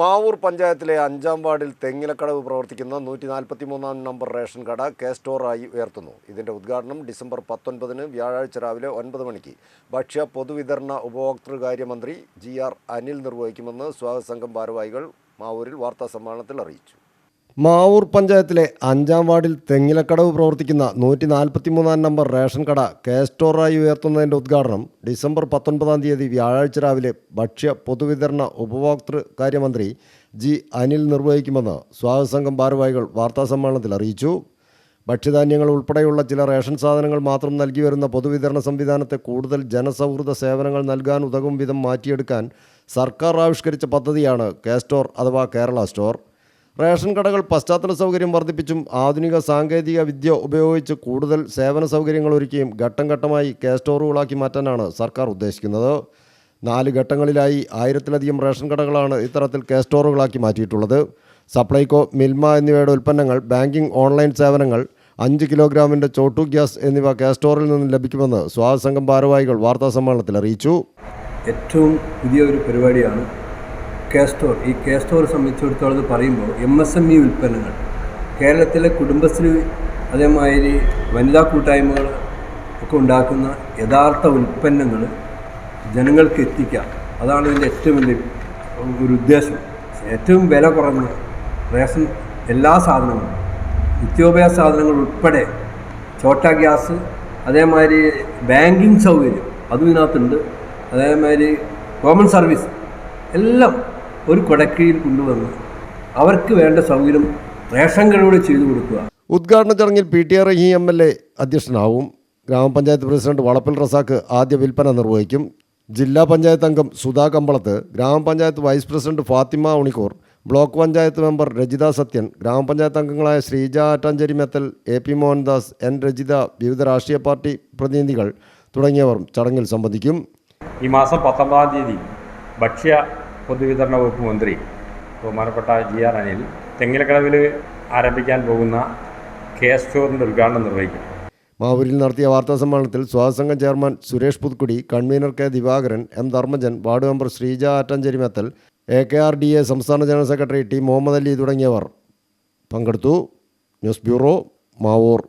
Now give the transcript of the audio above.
മാവൂർ പഞ്ചായത്തിലെ 5-ാം വാർഡിൽ തെങ്ങിലക്കടവ് പ്രവർത്തിക്കുന്ന 143-ാം നമ്പർ റേഷൻ കട കെ-സ്റ്റോറായി ഉയർത്തുന്നു. ഇതിന്റെ ഉദ്ഘാടനം ഡിസംബർ 19-ന് വ്യാഴാഴ്ച രാവിലെ 9 മണിക്ക് ഭക്ഷ്യ പൊതുവിതരണ ഉപഭോക്തൃകാര്യ മന്ത്രി GR അനിൽ നിർവഹിക്കുമെന്ന് സ്വാഗത സംഘം ഭാരവാഹികൾ മാവൂരിൽ വാർത്താസമ്മേളനത്തിൽ അറിയിച്ചു. മാവൂർ പഞ്ചായത്തിലെ 5-ാം വാർഡിൽ തെങ്ങിലക്കടവ് പ്രവർത്തിക്കുന്ന 143-ാം നമ്പർ റേഷൻ കട കെ-സ്റ്റോറായി ഉയർത്തുന്നതിൻ്റെ ഉദ്ഘാടനം ഡിസംബർ 19-ാം തീയതി വ്യാഴാഴ്ച രാവിലെ ഭക്ഷ്യ പൊതുവിതരണ ഉപഭോക്തൃകാര്യമന്ത്രി അനിൽ നിർവഹിക്കുമെന്ന് സ്വാഗത സംഘം ഭാരവാഹികൾ വാർത്താസമ്മേളനത്തിൽ അറിയിച്ചു. ഭക്ഷ്യധാന്യങ്ങൾ ഉൾപ്പെടെയുള്ള ചില റേഷൻ സാധനങ്ങൾ മാത്രം നൽകി വരുന്ന പൊതുവിതരണ സംവിധാനത്തെ കൂടുതൽ ജനസൗഹൃദ സേവനങ്ങൾ നൽകാൻ ഉതകും വിധം മാറ്റിയെടുക്കാൻ സർക്കാർ ആവിഷ്കരിച്ച പദ്ധതിയാണ് കെ-സ്റ്റോർ അഥവാ കേരള സ്റ്റോർ. റേഷൻ കടകൾ പശ്ചാത്തല സൗകര്യം വർദ്ധിപ്പിച്ചും ആധുനിക സാങ്കേതിക വിദ്യ ഉപയോഗിച്ച് കൂടുതൽ സേവന സൗകര്യങ്ങൾ ഒരുക്കിയും ഘട്ടം ഘട്ടമായി കെ-സ്റ്റോറുകളാക്കി മാറ്റാനാണ് സർക്കാർ ഉദ്ദേശിക്കുന്നത്. 4 ഘട്ടങ്ങളിലായി 1000-ലധികം റേഷൻ കടകളാണ് ഇത്തരത്തിൽ കെ-സ്റ്റോറുകളാക്കി മാറ്റിയിട്ടുള്ളത്. സപ്ലൈകോ, മിൽമ എന്നിവയുടെ ഉൽപ്പന്നങ്ങൾ, ബാങ്കിംഗ്, ഓൺലൈൻ സേവനങ്ങൾ, 5 കിലോഗ്രാമിൻ്റെ ചോട്ടു ഗ്യാസ് എന്നിവ കെ-സ്റ്റോറിൽ നിന്ന് ലഭിക്കുമെന്ന് സ്വാഗത സംഘം ഭാരവാഹികൾ വാർത്താസമ്മേളനത്തിൽ അറിയിച്ചു. ഏറ്റവും പുതിയൊരു പരിപാടിയാണ് കെ-സ്റ്റോർ. ഈ കെ-സ്റ്റോർ സംബന്ധിച്ചിടത്തോളം പറയുമ്പോൾ MSME ഉൽപ്പന്നങ്ങൾ, കേരളത്തിലെ കുടുംബശ്രീ അതേമാതിരി വനിതാ കൂട്ടായ്മകൾ ഒക്കെ ഉണ്ടാക്കുന്ന യഥാർത്ഥ ഉൽപ്പന്നങ്ങൾ ജനങ്ങൾക്ക് എത്തിക്കാം. അതാണ് ഇതിൻ്റെ ഏറ്റവും വലിയ ഒരു ഉദ്ദേശം. ഏറ്റവും വില കുറഞ്ഞ റേഷൻ എല്ലാ സാധനങ്ങളും, നിത്യോപയോഗ സാധനങ്ങൾ ഉൾപ്പെടെ, ചോട്ട ഗ്യാസ്, അതേമാതിരി ബാങ്കിങ് സൗകര്യം അതും ഇതിനകത്തുണ്ട്, അതേമാതിരി കോമൺ സർവീസ് എല്ലാം ഒരു കൊടക്കീഴിൽ കൊണ്ടുവന്ന് അവർക്ക് വേണ്ട സൗകര്യം റേഷൻ കടയോടെ ചെയ്തു കൊടുക്കുക. ഉദ്ഘാടന ചടങ്ങിൽ PTR റഹീം MLA അധ്യക്ഷനാവും. ഗ്രാമപഞ്ചായത്ത് പ്രസിഡന്റ് വളപ്പിൽ റസാക്ക് ആദ്യ വിൽപ്പന നിർവഹിക്കും. ജില്ലാ പഞ്ചായത്ത് അംഗം സുധാ കമ്പളത്ത്, ഗ്രാമപഞ്ചായത്ത് vice president Fathima Unikkoor, block panchayat member Rajitha Sathyan, ഗ്രാമപഞ്ചായത്ത് അംഗങ്ങളായ ശ്രീജ ആറ്റാഞ്ചേരി മെത്തൽ, AP മോഹൻദാസ്, N രജിത, വിവിധ രാഷ്ട്രീയ പാർട്ടി പ്രതിനിധികൾ തുടങ്ങിയവർ ചടങ്ങിൽ സംബന്ധിക്കും. ഈ മാസം 19-ാം തീയതി ഭക്ഷ്യ പൊതുവിതരണ വകുപ്പ് മന്ത്രി ബഹുമാനപ്പെട്ട GR അനിൽ തെങ്ങിലക്കടവിൽ ആരംഭിക്കാൻ പോകുന്ന കെ-സ്റ്റോറിൻ്റെ ഉദ്ഘാടനം നിർവഹിക്കും. മാവൂരിൽ നടത്തിയ വാർത്താസമ്മേളനത്തിൽ സ്വാഗത സംഘം chairman Suresh Puthukkudi, convener K Divakaran, M Dharmajan, ward member Sreeja Attanchery Methal, AKRDA സംസ്ഥാന general secretary T Muhammad Ali തുടങ്ങിയവർ പങ്കെടുത്തു. News bureau, Mavoor.